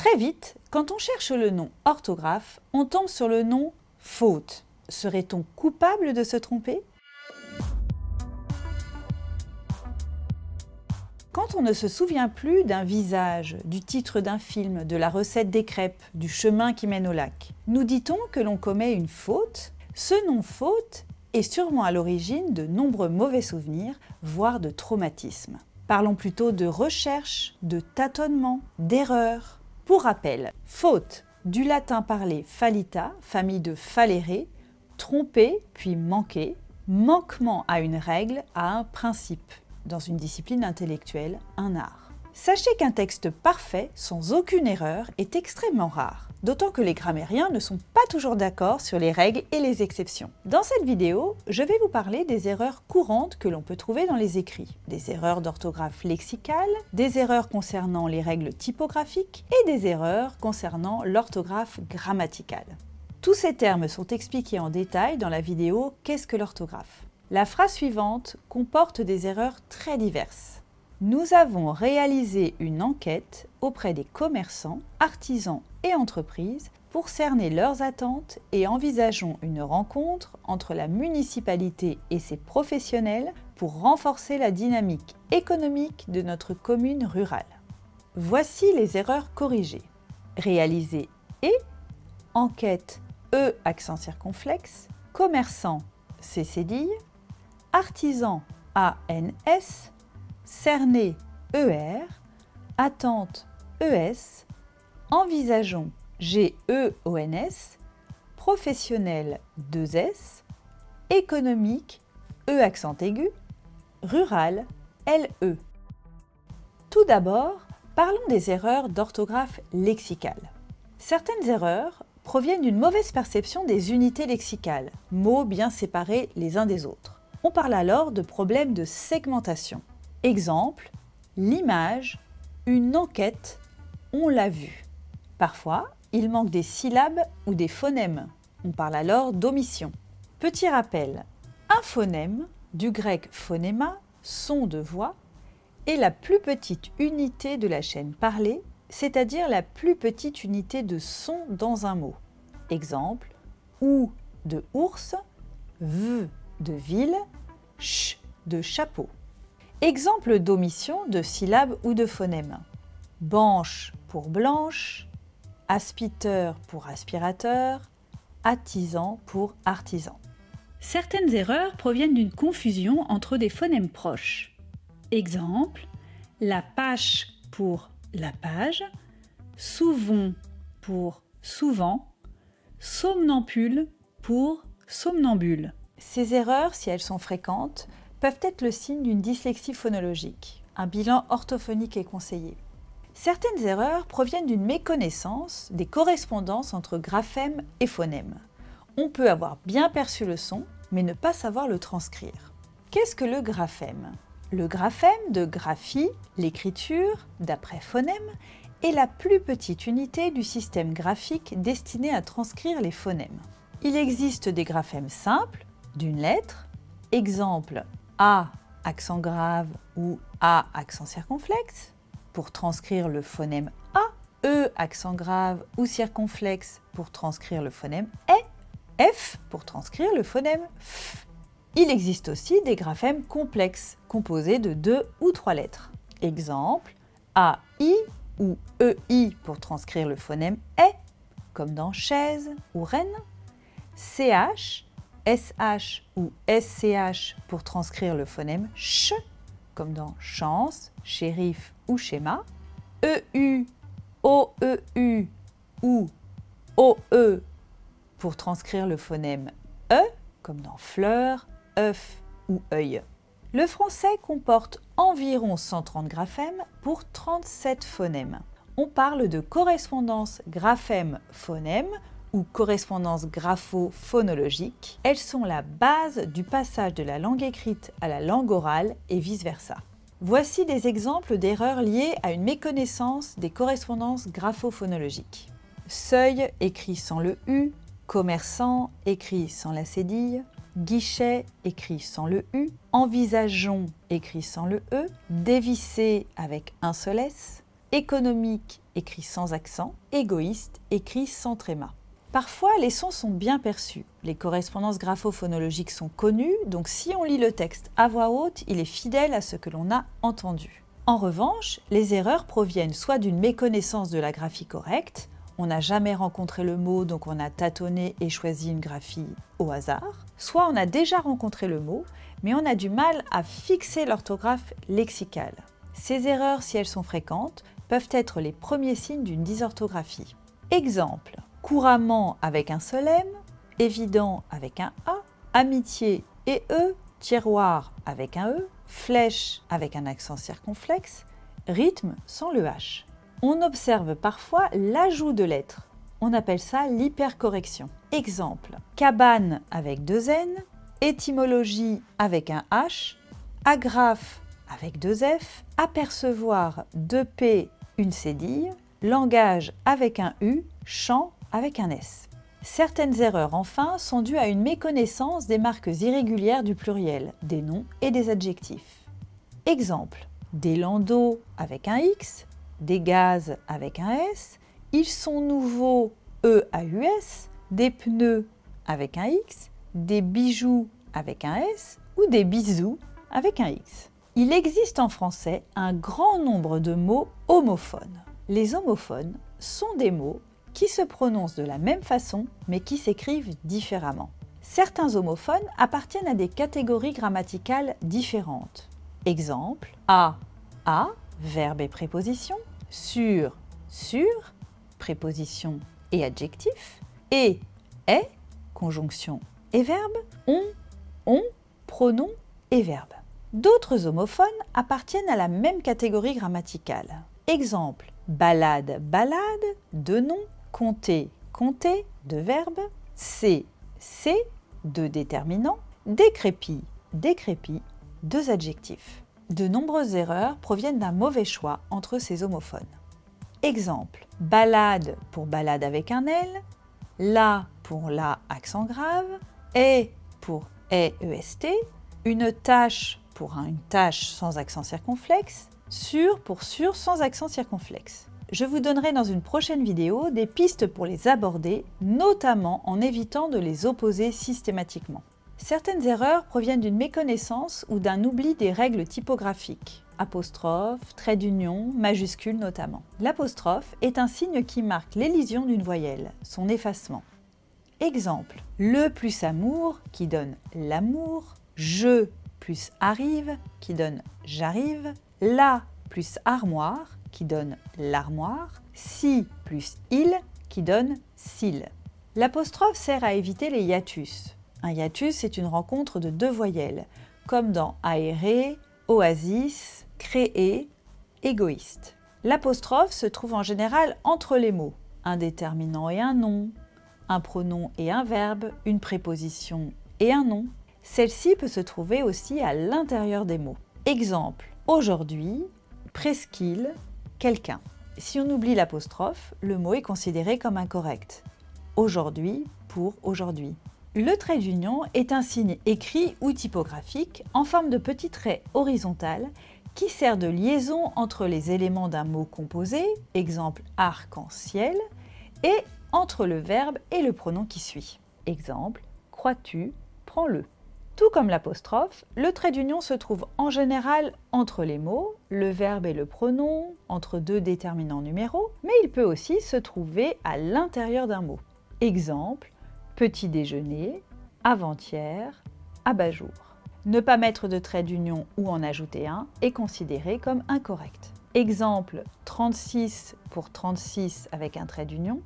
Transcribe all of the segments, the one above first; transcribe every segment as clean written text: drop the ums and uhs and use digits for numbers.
Très vite, quand on cherche le nom orthographe, on tombe sur le nom faute. Serait-on coupable de se tromper? Quand on ne se souvient plus d'un visage, du titre d'un film, de la recette des crêpes, du chemin qui mène au lac, nous dit-on que l'on commet une faute? Ce nom faute est sûrement à l'origine de nombreux mauvais souvenirs, voire de traumatismes. Parlons plutôt de recherche, de tâtonnement, d'erreur. Pour rappel, faute, du latin parlé fallita, famille de fallere, tromper puis manquer, manquement à une règle, à un principe. Dans une discipline intellectuelle, un art. Sachez qu'un texte parfait, sans aucune erreur, est extrêmement rare, d'autant que les grammairiens ne sont pas toujours d'accord sur les règles et les exceptions. Dans cette vidéo, je vais vous parler des erreurs courantes que l'on peut trouver dans les écrits, des erreurs d'orthographe lexicale, des erreurs concernant les règles typographiques et des erreurs concernant l'orthographe grammaticale. Tous ces termes sont expliqués en détail dans la vidéo « Qu'est-ce que l'orthographe ?» La phrase suivante comporte des erreurs très diverses. Nous avons réalisé une enquête auprès des commerçants, artisans et entreprises pour cerner leurs attentes et envisageons une rencontre entre la municipalité et ses professionnels pour renforcer la dynamique économique de notre commune rurale. Voici les erreurs corrigées. Réaliser et, enquête E accent circonflexe, commerçant C cédille, artisan ANS, cerné ER, attente ES, envisageons GEONS, professionnel 2S, économique E accent aigu, rural LE. Tout d'abord, parlons des erreurs d'orthographe lexicale. Certaines erreurs proviennent d'une mauvaise perception des unités lexicales, mots bien séparés les uns des autres. On parle alors de problèmes de segmentation. Exemple, l'image, une enquête, on l'a vu. Parfois, il manque des syllabes ou des phonèmes. On parle alors d'omission. Petit rappel, un phonème, du grec phonéma, son de voix, est la plus petite unité de la chaîne parlée, c'est-à-dire la plus petite unité de son dans un mot. Exemple, ou de ours, v de ville, ch de chapeau. Exemple d'omission de syllabes ou de phonèmes. Banche pour blanche, aspiteur pour aspirateur, artisan pour artisan. Certaines erreurs proviennent d'une confusion entre des phonèmes proches. Exemple, la pâche pour la page, souvent pour souvent, somnambule pour somnambule. Ces erreurs, si elles sont fréquentes, peuvent être le signe d'une dyslexie phonologique. Un bilan orthophonique est conseillé. Certaines erreurs proviennent d'une méconnaissance des correspondances entre graphèmes et phonèmes. On peut avoir bien perçu le son, mais ne pas savoir le transcrire. Qu'est-ce que le graphème? Le graphème de graphie, l'écriture, d'après phonème, est la plus petite unité du système graphique destiné à transcrire les phonèmes. Il existe des graphèmes simples, d'une lettre, exemple A accent grave ou A accent circonflexe, pour transcrire le phonème A, E accent grave ou circonflexe pour transcrire le phonème E, F pour transcrire le phonème F. Il existe aussi des graphèmes complexes, composés de 2 ou 3 lettres. Exemple, AI ou EI pour transcrire le phonème E, comme dans chaise ou reine, CH, SH ou SCH pour transcrire le phonème CH, comme dans chance, shérif ou schéma, EU, OEU ou OE pour transcrire le phonème E, comme dans fleur, œuf ou œil. Le français comporte environ 130 graphèmes pour 37 phonèmes. On parle de correspondance graphème-phonème ou correspondance grapho-phonologique. Elles sont la base du passage de la langue écrite à la langue orale et vice-versa. Voici des exemples d'erreurs liées à une méconnaissance des correspondances grapho-phonologiques. Seuil écrit sans le U, commerçant écrit sans la cédille, guichet écrit sans le U, envisageons écrit sans le E, dévisser avec un seul S, économique écrit sans accent, égoïste, écrit sans tréma. Parfois, les sons sont bien perçus. Les correspondances graphophonologiques sont connues, donc si on lit le texte à voix haute, il est fidèle à ce que l'on a entendu. En revanche, les erreurs proviennent soit d'une méconnaissance de la graphie correcte, on n'a jamais rencontré le mot, donc on a tâtonné et choisi une graphie au hasard, soit on a déjà rencontré le mot, mais on a du mal à fixer l'orthographe lexicale. Ces erreurs, si elles sont fréquentes, peuvent être les premiers signes d'une dysorthographie. Exemple, couramment avec un seul M, évident avec un A, amitié et E, tiroir avec un E, flèche avec un accent circonflexe, rythme sans le H. On observe parfois l'ajout de lettres. On appelle ça l'hypercorrection. Exemple, cabane avec 2 N, étymologie avec un H, agrafe avec 2 F, apercevoir 2 P, une cédille, langage avec un U, chant avec un S. Certaines erreurs, enfin, sont dues à une méconnaissance des marques irrégulières du pluriel, des noms et des adjectifs. Exemple, des landaux avec un X, des gaz avec un S, ils sont nouveaux EAUS, des pneus avec un X, des bijoux avec un S ou des bisous avec un X. Il existe en français un grand nombre de mots homophones. Les homophones sont des mots qui se prononcent de la même façon mais qui s'écrivent différemment. Certains homophones appartiennent à des catégories grammaticales différentes. Exemple, à, verbe et préposition, sur, préposition et adjectif, et, est, conjonction et verbe, on, pronom et verbe. D'autres homophones appartiennent à la même catégorie grammaticale. Exemple, balade, de nom, compter, de verbe, c'est, de déterminant, décrépit, deux adjectifs. De nombreuses erreurs proviennent d'un mauvais choix entre ces homophones. Exemple, balade pour balade avec un L, la pour la accent grave, est pour EST, une tâche pour une tâche sans accent circonflexe, sur pour sur sans accent circonflexe. Je vous donnerai dans une prochaine vidéo des pistes pour les aborder, notamment en évitant de les opposer systématiquement. Certaines erreurs proviennent d'une méconnaissance ou d'un oubli des règles typographiques, apostrophe, trait d'union, majuscule notamment. L'apostrophe est un signe qui marque l'élision d'une voyelle, son effacement. Exemple, le plus amour qui donne l'amour, je plus arrive qui donne j'arrive, la plus armoire qui donne l'armoire, si plus il qui donne s'il. L'apostrophe sert à éviter les hiatus. Un hiatus est une rencontre de deux voyelles, comme dans aéré, oasis, créer, égoïste. L'apostrophe se trouve en général entre les mots, un déterminant et un nom, un pronom et un verbe, une préposition et un nom. Celle-ci peut se trouver aussi à l'intérieur des mots. Exemple, aujourd'hui, presqu'île, quelqu'un. Si on oublie l'apostrophe, le mot est considéré comme incorrect. Aujourd'hui pour aujourd'hui. Le trait d'union est un signe écrit ou typographique en forme de petit trait horizontal qui sert de liaison entre les éléments d'un mot composé, exemple arc-en-ciel, et entre le verbe et le pronom qui suit. Exemple, crois-tu, prends-le. Tout comme l'apostrophe, le trait d'union se trouve en général entre les mots, le verbe et le pronom, entre deux déterminants numéraux, mais il peut aussi se trouver à l'intérieur d'un mot. Exemple, petit déjeuner, avant-hier, abat-jour. Ne pas mettre de trait d'union ou en ajouter un est considéré comme incorrect. Exemple, 36 pour 36 avec un trait d'union,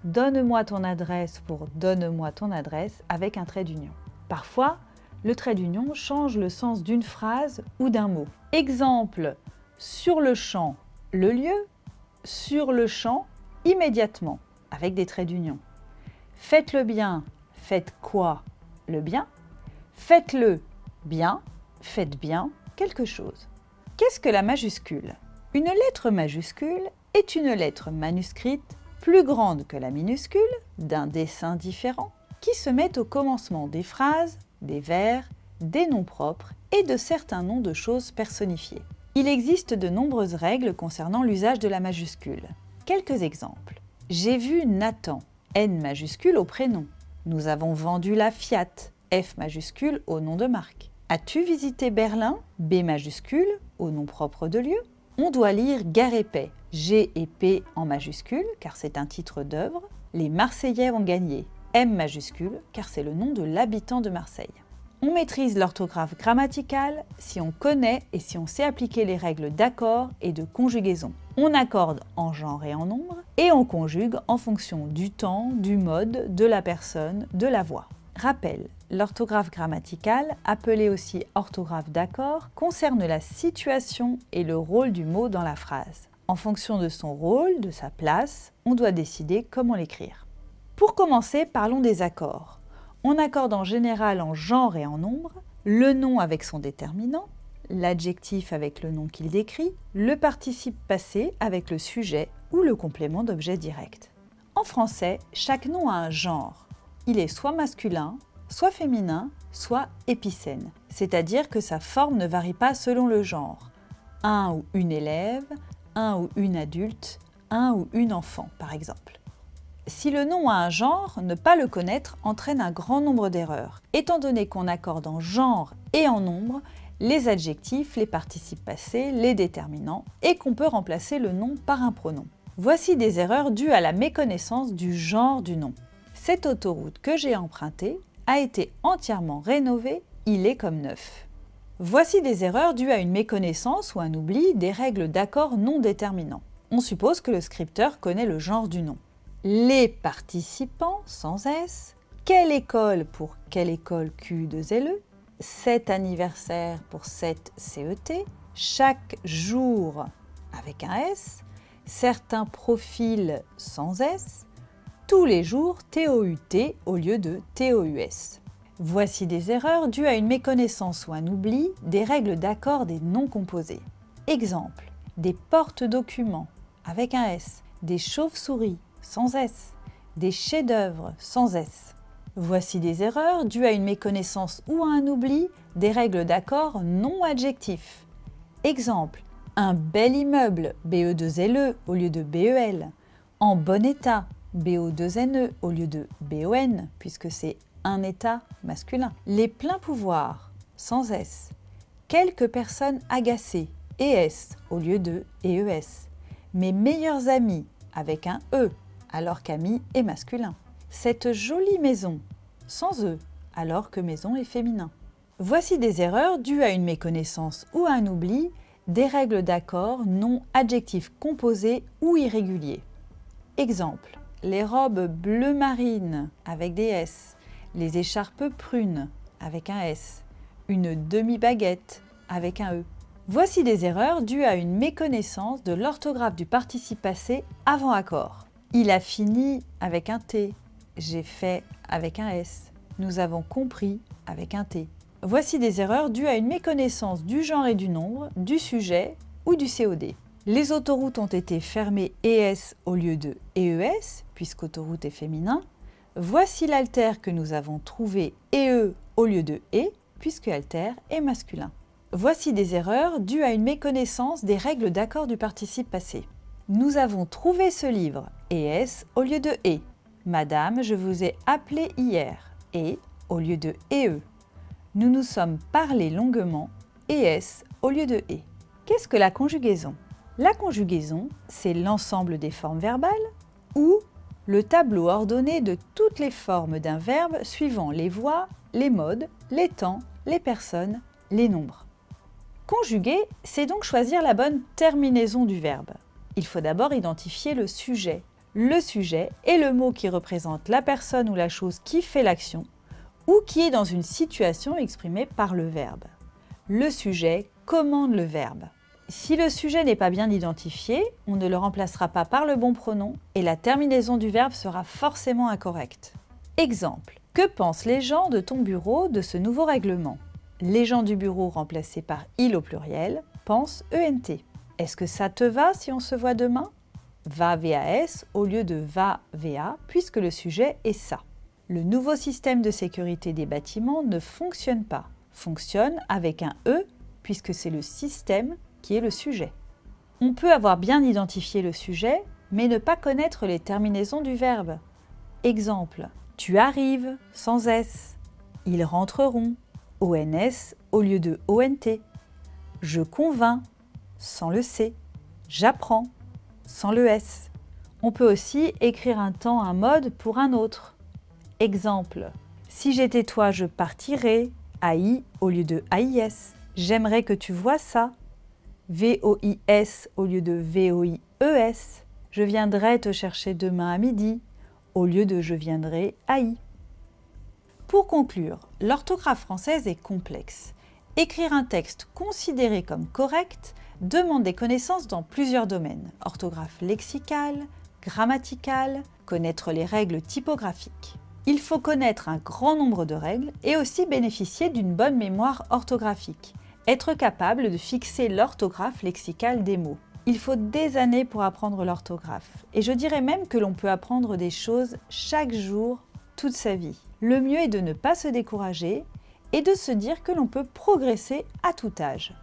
donne-moi ton adresse pour donne-moi ton adresse avec un trait d'union. Parfois, le trait d'union change le sens d'une phrase ou d'un mot. Exemple, sur le champ, le lieu, sur le champ, immédiatement, avec des traits d'union. Faites le bien, faites quoi? Le bien. Faites-le bien, faites bien quelque chose. Qu'est-ce que la majuscule? Une lettre majuscule est une lettre manuscrite plus grande que la minuscule, d'un dessin différent, qui se met au commencement des phrases, des vers, des noms propres et de certains noms de choses personnifiées. Il existe de nombreuses règles concernant l'usage de la majuscule. Quelques exemples. J'ai vu Nathan, N majuscule au prénom. Nous avons vendu la Fiat, F majuscule au nom de marque. As-tu visité Berlin, B majuscule au nom propre de lieu. On doit lire Guerre et paix, G et P en majuscule car c'est un titre d'œuvre. Les Marseillais ont gagné, M majuscule car c'est le nom de l'habitant de Marseille. On maîtrise l'orthographe grammaticale si on connaît et si on sait appliquer les règles d'accord et de conjugaison. On accorde en genre et en nombre et on conjugue en fonction du temps, du mode, de la personne, de la voix. Rappel, l'orthographe grammaticale, appelée aussi orthographe d'accord, concerne la situation et le rôle du mot dans la phrase. En fonction de son rôle, de sa place, on doit décider comment l'écrire. Pour commencer, parlons des accords. On accorde en général en genre et en nombre, le nom avec son déterminant, l'adjectif avec le nom qu'il décrit, le participe passé avec le sujet ou le complément d'objet direct. En français, chaque nom a un genre. Il est soit masculin, soit féminin, soit épicène, c'est-à-dire que sa forme ne varie pas selon le genre. Un ou une élève, un ou une adulte, un ou une enfant, par exemple. Si le nom a un genre, ne pas le connaître entraîne un grand nombre d'erreurs, étant donné qu'on accorde en genre et en nombre les adjectifs, les participes passés, les déterminants, et qu'on peut remplacer le nom par un pronom. Voici des erreurs dues à la méconnaissance du genre du nom. Cette autoroute que j'ai empruntée a été entièrement rénovée, il est comme neuf. Voici des erreurs dues à une méconnaissance ou un oubli des règles d'accord non déterminants. On suppose que le scripteur connaît le genre du nom. Les participants, sans S, quelle école pour quelle école Q2LE, cet anniversaire pour cette CET, chaque jour avec un S, certains profils sans S, tous les jours TOUT au lieu de TOUS. Voici des erreurs dues à une méconnaissance ou un oubli des règles d'accord des noms composés. Exemple, des porte-documents avec un S, des chauves-souris sans S, des chefs-d'œuvre sans S. Voici des erreurs dues à une méconnaissance ou à un oubli des règles d'accord non adjectifs. Exemple, un bel immeuble, BE2LE au lieu de BEL, en bon état, BO2NE au lieu de BON, puisque c'est un état masculin. Les pleins pouvoirs, sans S, quelques personnes agacées, ES au lieu de EES. Mes meilleurs amis, avec un E, alors qu'ami est masculin. Cette jolie maison, sans E, alors que maison est féminin. Voici des erreurs dues à une méconnaissance ou à un oubli des règles d'accord non adjectifs composés ou irréguliers. Exemple, les robes bleu marine avec des S, les écharpes prunes avec un S, une demi-baguette avec un E. Voici des erreurs dues à une méconnaissance de l'orthographe du participe passé avant accord. Il a fini avec un T, j'ai fait avec un S, nous avons compris avec un T. Voici des erreurs dues à une méconnaissance du genre et du nombre, du sujet ou du COD. Les autoroutes ont été fermées ES au lieu de EES, puisqu'autoroute est féminin. Voici l'altère que nous avons trouvé EE au lieu de E, puisque altère est masculin. Voici des erreurs dues à une méconnaissance des règles d'accord du participe passé. Nous avons trouvé ce livre, ES au lieu de E. Madame, je vous ai appelé hier, E au lieu de EE. Nous nous sommes parlé longuement, ES au lieu de E. Qu'est-ce que la conjugaison? La conjugaison, c'est l'ensemble des formes verbales ou le tableau ordonné de toutes les formes d'un verbe suivant les voix, les modes, les temps, les personnes, les nombres. Conjuguer, c'est donc choisir la bonne terminaison du verbe. Il faut d'abord identifier le sujet. Le sujet est le mot qui représente la personne ou la chose qui fait l'action ou qui est dans une situation exprimée par le verbe. Le sujet commande le verbe. Si le sujet n'est pas bien identifié, on ne le remplacera pas par le bon pronom et la terminaison du verbe sera forcément incorrecte. Exemple, que pensent les gens de ton bureau de ce nouveau règlement? Les gens du bureau remplacés par il au pluriel pensent ENT. Est-ce que ça te va si on se voit demain? Va VAS au lieu de va VA puisque le sujet est ça. Le nouveau système de sécurité des bâtiments ne fonctionne pas. Fonctionne avec un E puisque c'est le système qui est le sujet. On peut avoir bien identifié le sujet, mais ne pas connaître les terminaisons du verbe. Exemple, tu arrives sans S. Ils rentreront, ONS au lieu de ONT. Je convainc, sans le C. J'apprends, sans le S. On peut aussi écrire un temps, un mode pour un autre. Exemple, si j'étais toi, je partirais, AI au lieu de AIS. J'aimerais que tu vois ça, VOIS au lieu de VOIES. Je viendrai te chercher demain à midi, au lieu de je viendrai AI. Pour conclure, l'orthographe française est complexe. Écrire un texte considéré comme correct demande des connaissances dans plusieurs domaines. Orthographe lexicale, grammaticale, connaître les règles typographiques. Il faut connaître un grand nombre de règles et aussi bénéficier d'une bonne mémoire orthographique. Être capable de fixer l'orthographe lexicale des mots. Il faut des années pour apprendre l'orthographe. Et je dirais même que l'on peut apprendre des choses chaque jour, toute sa vie. Le mieux est de ne pas se décourager et de se dire que l'on peut progresser à tout âge.